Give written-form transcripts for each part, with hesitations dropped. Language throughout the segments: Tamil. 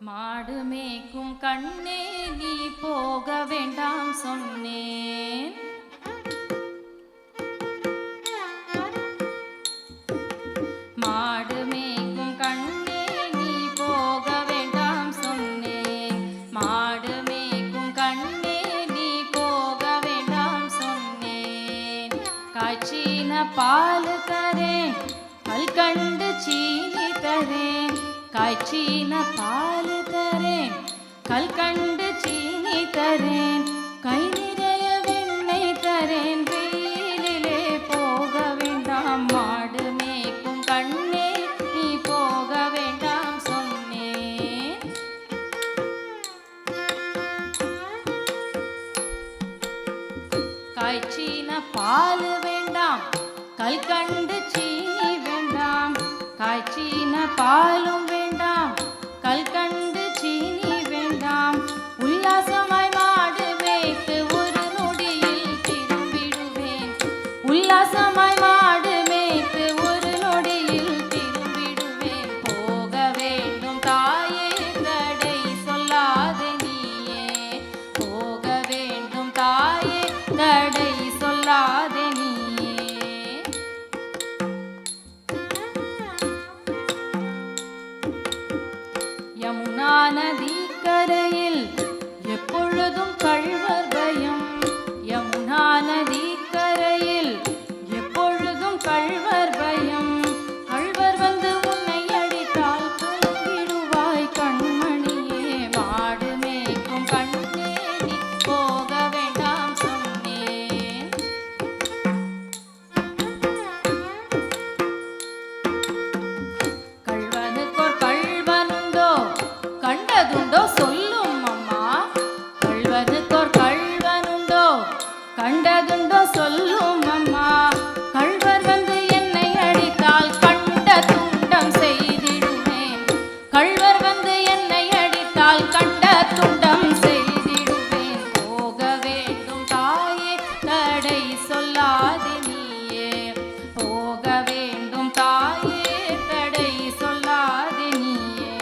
மாடு மேய்க்கும் கண்ணே நீ போக வேண்டாம் சொன்னேன். மாடு மேய்க்கும் கண்ணே நீ போக வேண்டாம் சொன்னேன். மாடு மேய்க்கும் கண்ணே நீ போக வேண்டாம் சொன்னேன். காய்ச்சின பால் தரேன், கல்கண்டு சீனி தரேன். காய்ச்சின பால் தரேன், கல்கண்டு சீனி தரேன். கை நிறைய வெண்ணெய் தரேன், வெயிலிலே போக வேண்டாம். மாடு மேய்க்கும் கண்ணே நீ போக வேண்டாம் சொன்னேன். காய்ச்சின பால் வேண்டாம், கல்கண்டு சீனி வேண்டாம். காய்ச்சின பாலும் வேண்டாம், கல்கண்டு சீனி வேண்டாம். உல்லாசமாய் மாடு மேய்த்து ஒரு நொடியில் திரும்பிடுவேன். உல்லாசமாய் மாடு மேய்த்து ஒரு நொடியில் திரும்பிடுவேன். போக வேண்டும் தாயே, தடை சொல்லாதே நீயே. போக வேண்டும் தாயே, தடை சொல்லாதே நீயே. யமுனா நதி கரையில் எப்பொழுதும் கள்வர் பயம். யமுனா நதி கரையில் எப்பொழுதும் கள்வர் பயம். கள்வர் வந்து உன்னை அடித்தால் கலங்கிடுவாய் கண்மணியே. மாடு மேய்க்கும் கண்ணே நீ போக வேண்டாம் சொன்னேன். கள்வனுக்கோர் கள்வனுண்டோ கண்டதுண்டோ சொல்லும் அம்மா. கள்வனுக்கோர் கள்வனுண்டோ கண்டதுண்டோ சொல்லும் அம்மா. கள்வர் வந்து என்னை அடித்தால் கண்ட துண்டம் செய்திடுவேன். கள்வர் வந்து என்னை அடித்தால் கண்ட துண்டம் செய்திடுவேன். போக வேண்டும் தாயே, தடை சொல்லாதே நீயே. போக வேண்டும் தாயே, தடை சொல்லாதே நீயே.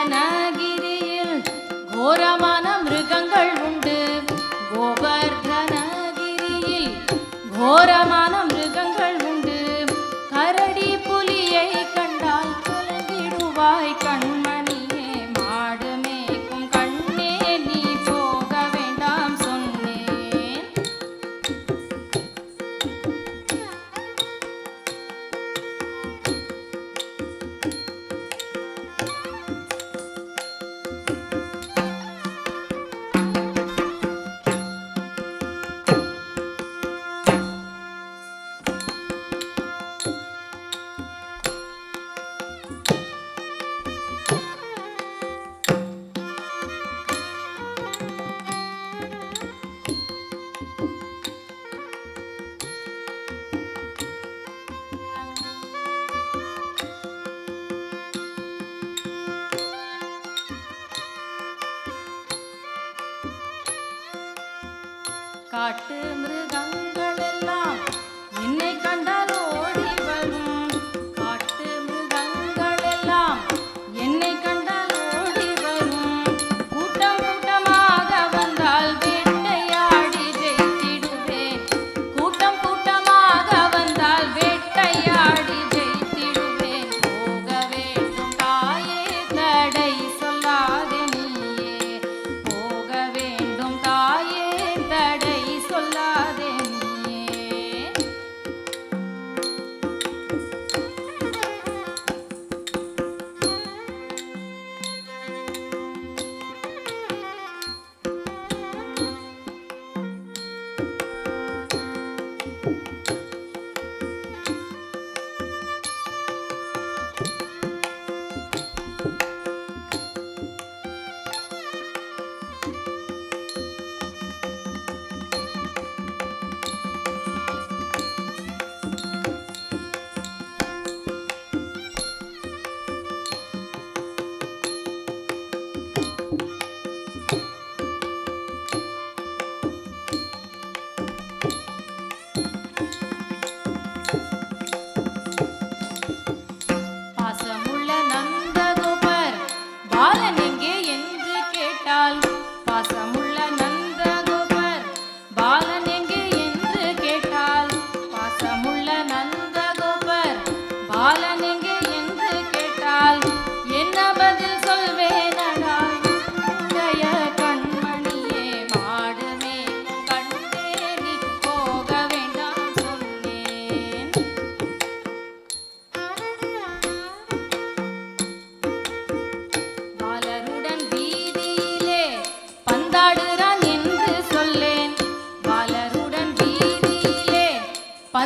கோவர்தனகிரியில் கோரமான மிருகங்கள் உண்டு. கோவர்தனகிரியில் கோரமான மிருகங்கள் உண்டு. கரடி புலியை கண்டால் கலங்கிடுவாய் கண்மணியே. மாடு மேய்க்கும் கண்ணே நீ போக வேண்டாம் சொன்னேன். காட்டு மிருகங்கள் எல்லாம் என்னை கண்டால் ஓடி வரும். காட்டு மிருகங்கள் எல்லாம் என்னை கண்டால் ஓடி வரும். கூட்டம் கூட்டமாக வந்தால் வேட்டையாடி ஜெயித்திடுவேன். கூட்டம் கூட்டமாக வந்தால் வேட்டையாடி ஜெயித்திடுவேன். போக வேண்டும் தாயே, தடை சொல்லாதே நீயே. போக வேண்டும் தாயே, தடை சொல்லாதே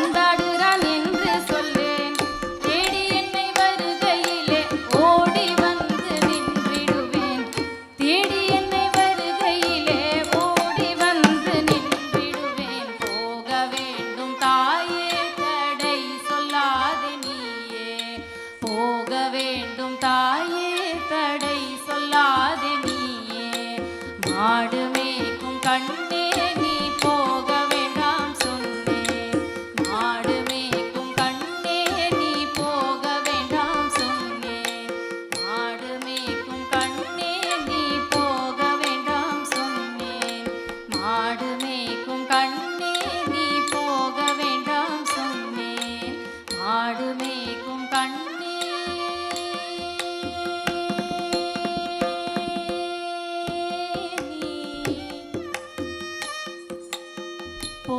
வந்தாடுறான் என்று சொல்லேன். தேடி என்னை வருகையிலே ஓடி வந்து நின்றிடுவேன். தேடி என்னை வருகையிலே ஓடி வந்து நின்றிடுவேன். போக வேண்டும் தாயே தடை சொல்லாதே நீயே. போக வேண்டும் தாயே தடை சொல்லாதே நீயே. மாடு மேய்க்கும் கண்ணே நீ போக வேண்டாம் சொன்னேன். மாடு மேய்க்கும் கண்ணே நீ போக வேண்டாம் சொன்னேன். மாடு மேய்க்கும் கண்ணே நீ போக வேண்டாம் சொன்னேன். மாடு மேய்க்கும் கண்ணே நீ போக வேண்டாம் சொன்னேன். மாடு மேய்க்கும் கண்ணே நீ போ